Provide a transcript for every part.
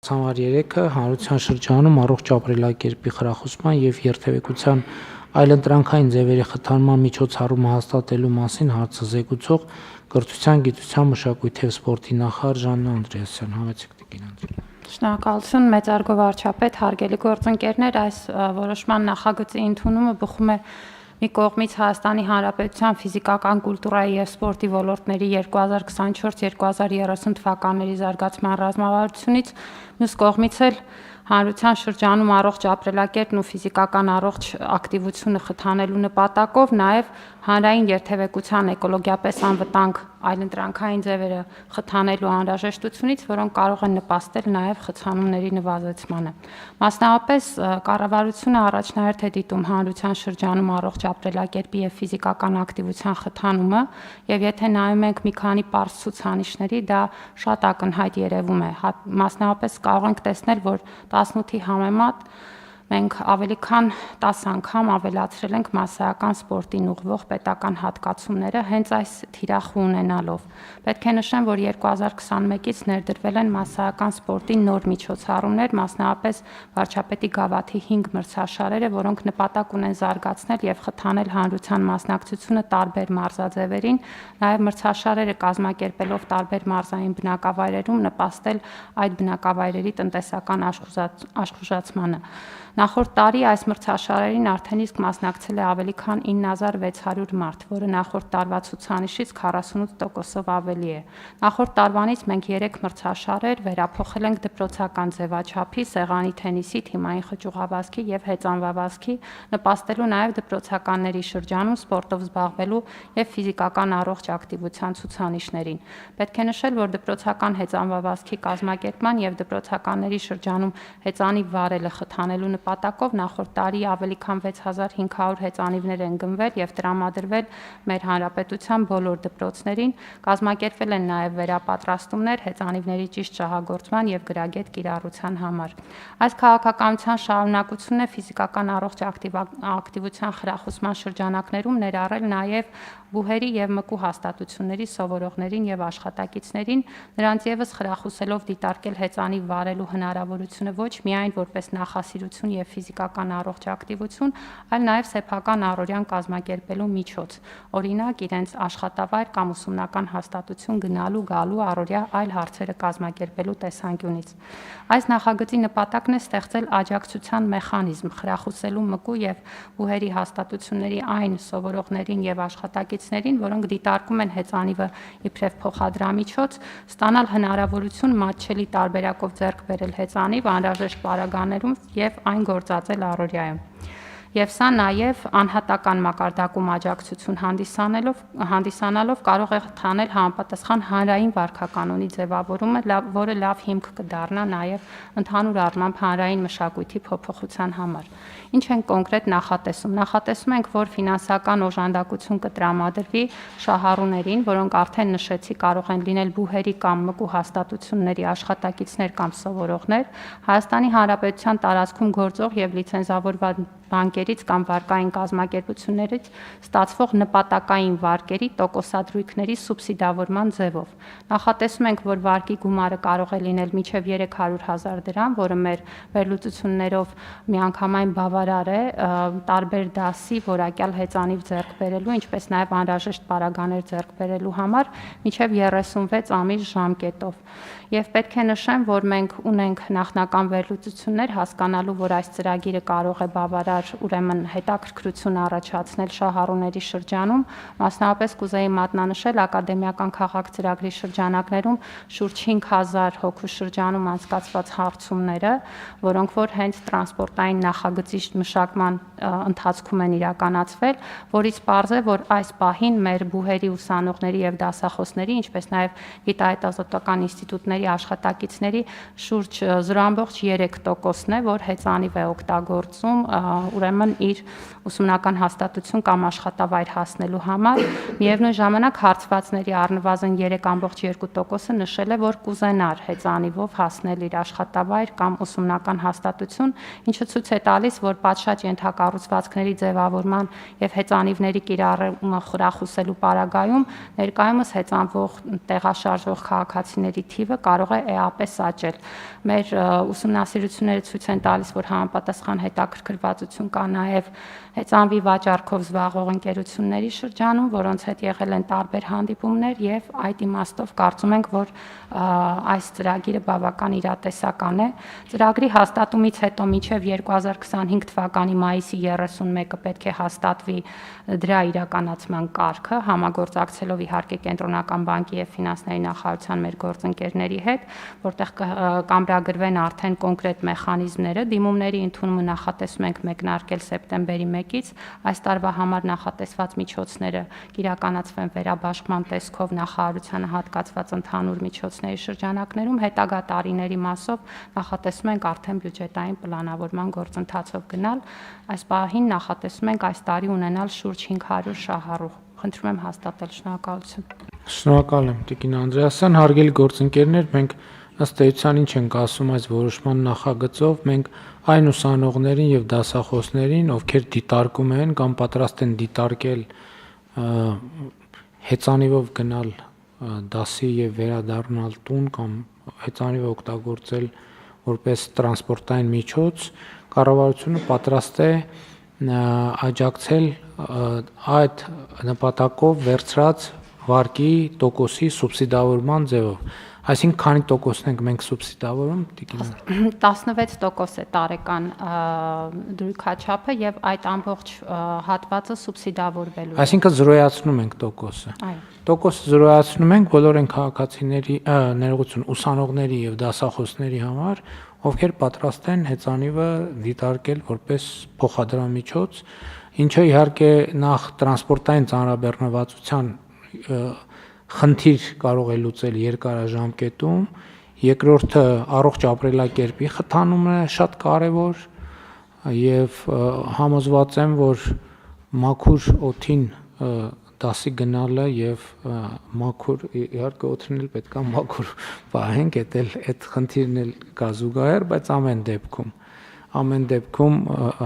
Ցանվար 3-ը հանրության շրջանում առողջ ապրելակերպի խրախուսման եւ երթևեկության այլընտրանքային ձևերի խթանման միջոցառումը հաստատելու մասին հարցը զեկուցող կրթության, գիտության, մշակույթի եւ սպորտի նախարար Ժաննա Անդրեասյան, համեցեք տիկին Անդրեասյան։ Շնորհակալություն, մեծարգո վարչապետ, հարգելի գործընկերներ, այս որոշման նախագծի ընդունումը բխում է մի կողմից Հայաստանի Հանրապետության ֆիզիկական կուլտուրայի եւ սպորտի ոլորտների 2024-2030 թվականների զարգացման ռազմավարությունից, մյուս կողմից էլ հանրության շրջանում առողջ ապրելակերպն ու ֆիզիկական առողջ ակտիվությունը խթանելու նպատակով նաև հանրային երթևեկության էկոլոգիապես անվտանգ այլընտրանքային ձևերը խթանելու անհրաժեշտությունից, որոնք կարող են նպաստել նաև խցանումների նվազեցմանը։ Մասնավորապես կառավարությունը առաջնահերթ է դիտում հանրության շրջանում առողջ ապրելակերպի եւ ֆիզիկական ակտիվության խթանումը, եւ եթե նայում ենք մի քանի պարզ ցուցանիշների, դա շատ ակնհայտ երևում է։ Մասնավորապես կարող ենք տեսնել, որ 18-ի համեմատ մենք ավելի քան 10 անգամ ավելացրել ենք մասսայական սպորտին ուղղվող պետական հատկացումները հենց այս թիրախը ունենալով։ Պետք է նշեմ, որ 2021-ից ներդրվել են մասսայական սպորտի նոր միջոցառումներ, մասնավորապես վարչապետի գավաթի 5 մրցաշարերը, որոնք նպատակ ունեն զարգացնել եւ խթանել հանրության մասնակցությունը տարբեր մարզաձևերին, նաեւ մրցաշարերը կազմակերպելով տարբեր մարզային բնակավայրերում նպաստել այդ բնակավայրերի տնտեսական աշխուժացմանը։ Նախորդ տարի այս մրցաշարերին արդեն իսկ մասնակցել է ավելի քան 9600 մարդ, որը նախորդ տարվա ցուցանիշից 48%-ով ավելի է։ Նախորդ տարվանից մենք 3 մրցաշարեր վերափոխել ենք դպրոցական ձևաչափի, սեղանի թենիսի, թիմային խճուղավազքի եւ հեծանվավազքի, նպաստելու նաեւ դպրոցականների շրջանում սպորտով զբաղվելու եւ ֆիզիկական առողջ ակտիվության ցուցանիշներին։ Պետք է նշել, որ դպրոցական հեծանվավազքի կազմակերպման եւ դպրոցականների շրջանում հեծանի վարելը խթանելու նպատակով նախորդ տարի ավելի քան 6500 հեծանիվներ են գնվել եւ տրամադրվել մեր հանրապետության բոլոր դպրոցներին, կազմակերպվել են նաեւ վերապատրաստումներ հեծանիվների ճիշտ շահագործման եւ գրագետ կիրառության համար։ Այս քաղաքականության շարունակությունն է ֆիզիկական առողջ ակտիվության խրախուսման շրջանակներում ներառել նաեւ բուհերի եւ մկու հաստատությունների սովորողներին եւ աշխատակիցներին, նրանց եւս խրախուսելով դիտարկել հեծանիվ վարելու հնարավորությունը ոչ միայն որպես նախասիրություն եւ ֆիզիկական առողջ ակտիվություն, այլ նաեւ սեփական առօրյան կազմակերպելու միջոց, օրինակ իրենց աշխատավայր կամ ուսումնական հաստատություն գնալու, գալու, առօրյա այլ հարցերը կազմակերպելու տեսանկյունից։ Այս նախագծի նպատակն է ստեղծել աջակցության մեխանիզմ, խրախուսելու մկու եւ բուհերի հաստատությունների այն սովորողներին եւ աշխատակիցներին, որոնք դիտարկում են հեծանիվը իբրև փոխադրամիջոց, ստանալ հնարավորություն մատչելի տարբերակով ձեռք բերել հեծանիվ անհրաժեշտ պարագաներում եւ այն գործածել առօրյայում։ Եվ սա նաև անհատական մակարդակում աջակցություն հանդիսանալով կարող է խթանել համապատասխան հանրային վարքականոնի ձևավորումը, որը լավ հիմք կդառնա նաև ընդհանուր առմամբ հանրային մշակույթի փոփոխության համար։ Ինչ են կոնկրետ նախատեսում։ Նախատեսում ենք, որ ֆինանսական օժանդակություն կտրամադրվի շահառուներին, որոնք արդեն նշեցի կարող են լինել բուհերի կամ մկու հաստատությունների աշխատակիցներ կամ սովորողներ, Հայաստանի Հանրապետության տարածքում գործող եւ լիցենզավորված բանկերից կամ վարկային կազմակերպություններից ստացվող նպատակային վարկերի տոկոսադրույքների սուբսիդավորման ձևով։ Նախատեսում ենք, որ վարկի գումարը կարող է լինել մինչև 300,000 դրամ, որը մեր վերլուծություններով միանգամայն բավարար է տարբեր դասի որակյալ հեծանիվ ձեռք բերելու, ինչպես նաև անհրաժեշտ պարագաներ ձեռք բերելու համար մինչև 36 ամիս ժամկետով։ Եվ պետք է նշեմ, որ մենք ունենք նախնական վերլուծություններ հասկանալու, որ այս ծրագիրը կարող է բավարար ուրեմն հետաքրքրություն առաջացնել շահառուների շրջանում, մասնավորապես կուզեի մատնանշել ակադեմիական քաղաք ծրագրի շրջանակներում շուրջ 5000 հոգու շրջանում անցկացված հարցումները, որոնք որ հենց տրանսպորտային նախագծի մշակման ընթացքում են իրականացվել, որից պարզ է, որ այս պահին մեր բուհերի ուսանողների եւ դասախոսների, ինչպես նաեւ գիտահետազոտական ինստիտուտների աշխատակիցների շուրջ 0.3%-ն է, որ հեծանիվ է օգտագործում, ուրեմն ուրեմն իր ուսումնական հաստատություն կամ աշխատավայր հասնելու համար։ Միևնույն ժամանակ հարցվածների առնվազն 3.2%-ը նշել է, որ կուզենար հեծանիվով հասնել իր աշխատավայր կամ ուսումնական հաստատություն, ինչը ցույց է տալիս, որ պատշաճ ենթակառուցվածքների ձևավորման եւ հեծանիվների կիրառումը խրախուսելու պարագայում ներկայումս հեծանվող տեղաշարժող քաղաքացիների թիվը կարող է էապես աճել։ Մեր ուսումնասիրությունները ցույց են տալիս, որ համապատասխան հետաքրքրվածություն կա նաև հեծանվի վաճառքով զբաղվող ընկերությունների շրջանում, որոնց հետ եղել են տարբեր հանդիպումներ եւ այդ իմաստով կարծում ենք, որ այս ծրագիրը բավական իրատեսական է։ Ծրագրի հաստատումից հետո մինչև 2025 թվականի մայիսի 31-ը պետք է հաստատվի դրա իրականացման կարգը, համագործակցելով իհարկե Կենտրոնական բանկի եւ Ֆինանսների նախարարության մեր գործընկերների հետ, որտեղ կամրագրվեն արդեն կոնկրետ մեխանիզմները։ Դիմումների ընդունումը նախատեսում ենք մեկնարկել սեպտեմբերի 1-ից, այս տարվա համար նախատեսված միջոցները կիրականացվեն վերաբաշխման տեսքով նախարարությանը հատկացված ընդհանուր միջոցների շրջանակներում, հետագա տարիների մասով նախատեսում ենք արդեն բյուջետային պլանավորման գործընթացով գնալ։ Այս պահին նախատեսում ենք այս տարի ունենալ շուրջ 500 շահառուղ։ Խնդրում եմ հաստատել, շնորհակալություն։ Շնորհակալ եմ Տիկին Անդրեասյան, հարգելի գործընկերներ, մենք ըստ էության ինչ ենք ասում այս որոշման նախագծով, մենք այն ուսանողներին եւ դասախոսներին, ովքեր դիտարկում են կամ պատրաստ են դիտարկել հեծանիվով գնալ դասի եւ վերադառնալ տուն կամ հեծանիվը օգտագործել որպես տրանսպորտային միջոց, կառավարությունը պատրաստ է աջակցել այդ նպատակով վերցրած վարկի տոկոսի սուբսիդավորման ձևով։ Այսինքն քանի տոկոսն ենք մենք սուբսիդավորում, Տիկին 16% է տարեկան դրույքաչափը եւ այդ ամբողջ հատվածը սուբսիդավորվելու է։ Այսինքն զրոյացնում ենք տոկոսը։ Այո։ Տոկոսը զրոյացնում ենք բոլոր այն քաղաքացիների, ներողություն, ուսանողների եւ դասախոսների համար, ովքեր պատրաստ են հեծանիվը դիտարկել որպես փոխադրամիջոց, ինչը իհարկե նախ տրանսպորտային ծանրաբեռնվածության խնդիր կարող է լուծել երկարաժամկետում, երկրորդը առողջ ապրելակերպի խթանումը շատ կարևոր եւ համոզված եմ, որ մաքուր օդին դասի գնալը եւ մաքուր իհարկե օդին էլ պետքա մաքուր պահենք, այդ խնդիրն էլ կա զուգահեռ, բայց ամեն դեպքում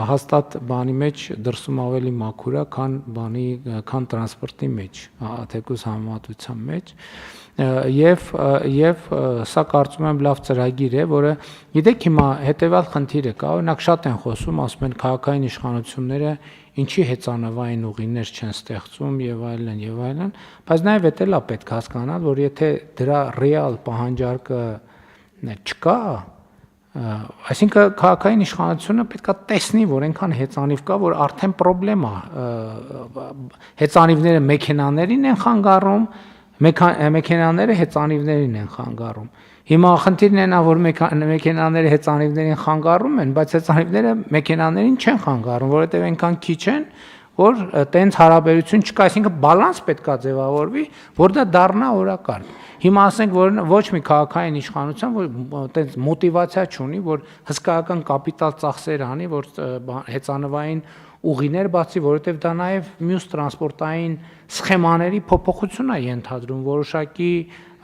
հաստատ բանի մեջ դրսում ավելի մաքուր է, քան տրանսպորտի մեջ, թեկուզ համեմատության մեջ, եւ սա կարծում եմ լավ ծրագիր է, որը գիտեք հիմա հետեւյալ խնդիրը կա, օրինակ շատ են խոսում, ասում են քաղաքային իշխանությունները ինչի հեծանվային ուղիներ չեն ստեղծում եւ այլն, բայց նաեւ դա էլ է պետք հասկանալ, որ եթե դրա ռեալ պահանջարկը չկա, այսինքն քաղաքային իշխանությունը պետքա տեսնի, որ այնքան հեծանիվ կա, որ արդեն խնդրեմ է, հեծանիվները մեքենաներին են խանգարում, մեքենաները հեծանիվներին են խանգարում։ Հիմա խնդիրն է նա, որ մեքենաները հեծանիվներին խանգարում են, բայց հեծանիվները մեքենաներին չեն խանգարում, որովհետև այնքան քիչ են, որ տենց հարաբերություն չկա, այսինքն բալանս պետքա ձևավորվի, որ դա դառնա օրակարգ։ Հիմա ասենք, որ ոչ մի քաղաքային իշխանություն, որ տենց մոտիվացիա չունի, որ հսկայական կապիտալ ծախսեր անի, որ հեծանվային ուղիներ բացի, որովհետև դա նաև մյուս տրանսպորտային սխեմաների փոփոխություն է ենթադրում, որոշակի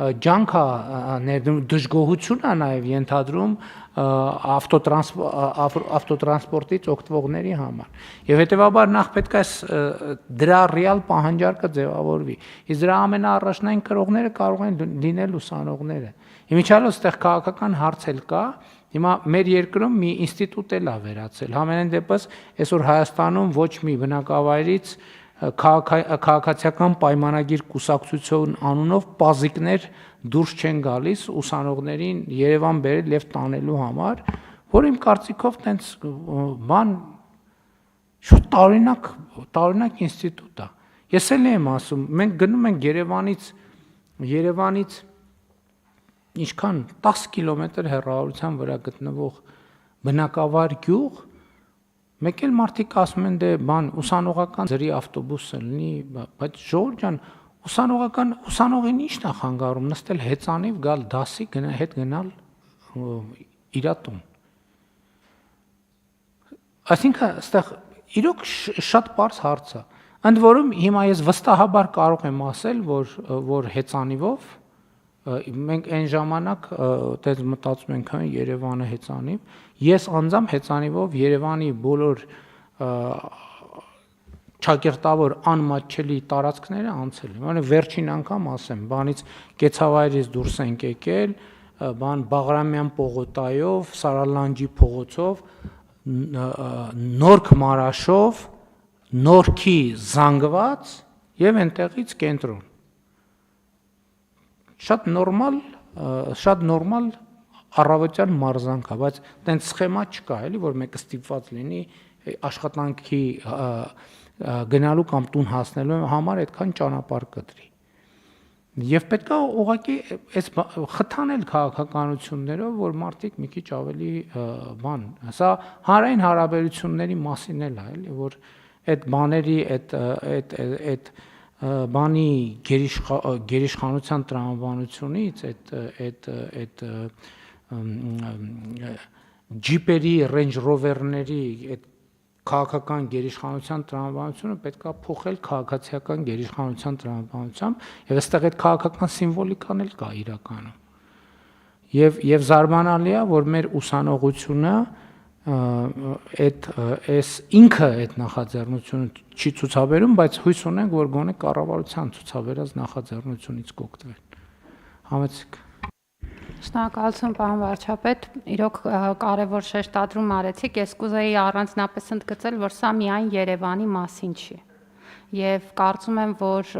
ջանք է, դժգոհություն է նաև ենթադրում ավտոտրանսպորտից օգտվողների համար։ Եվ հետևաբար նախ պետք է դրա ռեալ պահանջարկը ձևավորվի։ Իսկ դրա ամենաառաջնային կրողները կարող են լինել ուսանողները։ Իմիջիալով այստեղ քաղաքական հարց էլ կա, հիմա մեր երկրում մի ինստիտուտ էլ է վերացել։ Համենայն դեպս այսօր Հայաստանում ոչ մի բնակավայրից քաղաքացիական պայմանագիր կուսակցություն անունով պազիկներ դուրս չեն գալիս ուսանողներին Երևան բերել եւ տանելու համար, որ իմ կարծիքով տենց բան շուտ տարօրինակ ինստիտուտ է։ Ես էլ եմ ասում, մենք գնում ենք Երևանից ինչքան 10 կիլոմետր հեռավորության վրա գտնվող բնակավար գյուղ, մեկ էլ մարդիկ ասում են դե բան ուսանողական ձրի ավտոբուսը լինի, բայց ժողովուրդ ջան, ուսանողին ի՞նչն է խանգարում նստել հեծանիվ գալ դասի հետ գնալ իր տուն։ Այսինքն այստեղ իրոք շատ པարզ հարց է։ Ընդ որում հիմա ես վստահաբար կարող եմ ասել, որ հեծանիվով մենք այն ժամանակ դες մտածում ենք Երևանը հեծանիվ, ես անձամբ հեծանիվով Երևանի բոլոր ճակերտավոր անմատչելի տարածքները անցել եմ։ Որը վերջին անգամ ասեմ, բանից Կեցավայրից դուրս ենք եկել, Բաղրամյան պողոտայով, Սարալանջի փողոցով, Նորք Մարաշով, Նորքի զանգված եւ այնտեղից կենտրոն։ Շատ նորմալ առավոտյան մարզանք է, բայց տենց սխեմա չկա, էլի, որ մեկը ստիպված լինի աշխատանքի գնալու կամ տուն հասնելու համար այդքան ճանապարհ կտրի։ Եվ պետք է ուղղակի այս խթանել քաղաքականություններով, որ մարդիկ մի քիչ ավելի սա հանրային հարաբերությունների մասին էլ է, էլի, որ այդ բաների այդ բանի գերիշխանության տրամաբանությունից այդ ջիպերի, Range Rover-ների այդ քաղաքական գերիշխանության տրամաբանությունը պետք է փոխել քաղաքացիական գերիշխանության տրամաբանությամբ, եւ այստեղ այդ քաղաքական սիմվոլիկան էլ կա իրականում։ Եվ զարմանալի է, որ մեր ուսանողությունը այս ինքը այդ նախաձեռնությունը չի ցուցաբերում, բայց հույս ունենք, որ գոնե կառավարության ցուցաբերած նախաձեռնությունից կօգտվեն։ Համեցեք։ Շնորհակալություն, պարոն վարչապետ, իրոք կարևոր շեշտադրում արեցիք, ես կուզեի առանձնապես ընդգծել, որ սա միայն Երևանի մասին չի։ Եվ կարծում եմ, որ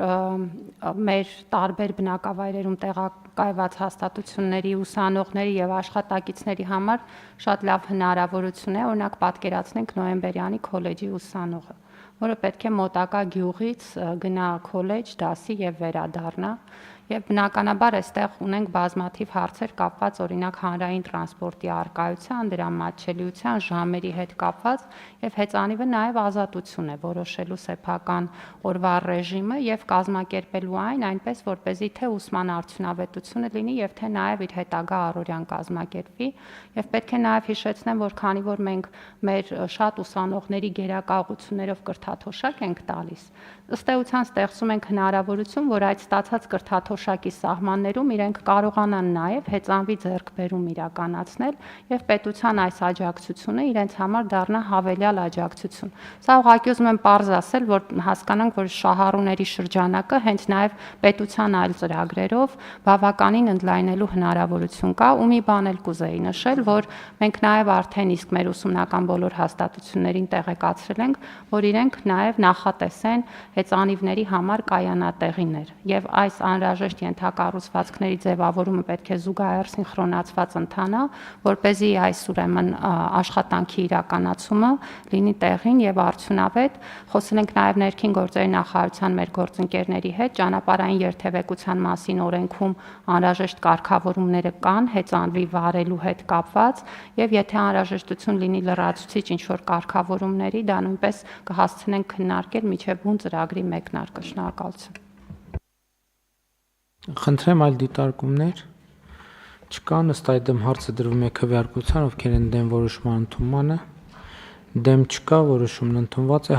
մեր տարբեր բնակավայրերում տեղակայված հաստատությունների, ուսանողների եւ աշխատակիցների համար շատ լավ հնարավորություն է, օրինակ պատկերացնենք նոյեմբերյանի քոլեջի ուսանողը, որը պետք է մոտակա գյուղից գնա քոլեջ, դասի եւ վերադառնա։ Եվ բնականաբար այստեղ ունենք բազմաթիվ հարցեր կապված օրինակ հանրային տրանսպորտի առկայության, դրա մատչելիության, ժամերի հետ կապված, եւ հեծանիվը նաեւ ազատություն է որոշելու սեփական օրվա ռեժիմը եւ կազմակերպելու այն այնպես, որպեսզի թե ուսման արդյունավետությունը լինի եւ թե նաեւ իր հետագա առօրյան կազմակերպվի, եւ պետք է նաեւ հիշեցնեմ, որ քանի որ մենք մեր շատ ուսանողների գերակաղություններով կրթաթոշակ ենք տալիս, ըստ էության ստեղծում ենք հնարավորություն, որ այդ ստացած կրթաթոշակի սահմաններում իրենք կարողանան նաև հեծանվի ձեռքբերում իրականացնել եւ պետության այս աջակցությունը իրենց համար դառնա հավելյալ աջակցություն։ Սա ուղղակի ուզում եմ պարզ ասել, որ հասկանանք, որ շահառուների շրջանակը հենց նաև պետության այլ ծրագրերով բավականին ընդլայնելու հնարավորություն կա, ու մի բան էլ կուզեի նշել, որ մենք նաև արդեն իսկ մեր ուսումնական բոլոր հաստատություններին տեղեկացրել ենք, որ իրենք նաև նախատեսեն հեծանիվների համար կայանատեղիներ եւ այս անհրաժեշտ ենթակառուցվածքների ձևավորումը պետք է զուգահեռ սինխրոնացված ընթանա, որպեսզի այս ուրեմն աշխատանքի իրականացումը լինի տեղին եւ արդյունավետ։ Խոսել ենք նաեւ ներքին գործերի նախարարության մեր գործընկերների հետ, ճանապարհային երթևեկության մասին օրենքում անհրաժեշտ կարգավորումները կան հեծանվի վարելու հետ կապված եւ եթե անհրաժեշտություն լինի լրացուցիչ ինչ որ կարգավորումների, դա նույնպես կհասցնենք քննարկել միջև բուն ծրագրի մեկնարկը։ Շնորհակալություն։ Խնդրեմ այլ դիտարկումներ չկա, ըստ այդմ հարցը դրվում է քվեարկության, ովքեր են դեմ որոշման ընդունմանը, դեմ չկա, որոշումն ընդունված է։